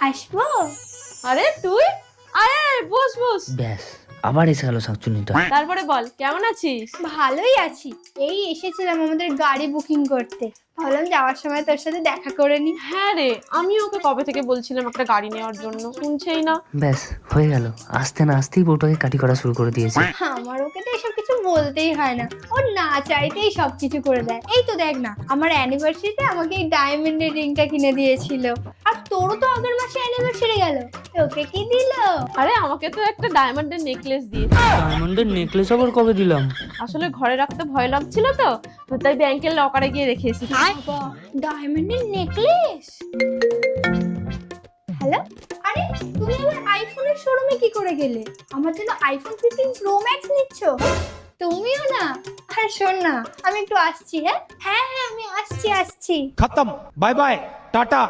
আসবো? আরে তুই আয় আয়, বস বস। ব্যাস আবার এসে গেল শাকচুন্নিটা। তারপরে বল, কেমন আছিস? ভালোই আছি। এই এসেছিলাম আমাদের গাড়ি বুকিং করতে, ভাবলাম যাওয়ার সময় তোর সাথে দেখা করে নি। হ্যাঁ রে, আমি ওকে কবে থেকে বলছিলাম একটা গাড়ি নেওয়ার জন্য, শুনছেই না। ব্যাস হয়ে গেল, আসতে না আসতেই বউটাকে কাটি করা শুরু করে দিয়েছে। আমার ওকে তো এসব কিছু বলতেই হয় না, ও না চাইতেই সবকিছু করে দেয়। এই তো দেখ না, আমার অ্যানিভার্সারিতে আমাকে এই ডায়মন্ডের রিংটা কিনে দিয়েছিল। আর তোরও তো আগের মাসে অ্যানিভার্সারি গেল, তোকে কি দিল? আরে আমাকে তো একটা ডায়মন্ডের নেকলেস দিয়ে, ডায়মন্ডের নেকলেস আবার কবে দিলাম? আসলে ঘরে রাখতে ভয় লাগছিল তো তাই ব্যাংকের লকারে গিয়ে রেখে এসেছি। বাবা, ডায়মন্ডের নেকলেস? হ্যালো, আরে তুমি আবার আইফোনের শোরুমে কি করে গেলে? আমার জন্য আইফোন 15 প্রো ম্যাক্স নিচ্ছ? তুমিও না? আর শোন না, আমি একটু আসছি। হ্যাঁ হ্যাঁ হ্যাঁ, আমি আসছি। खत्म, बाय बाय, टाटा।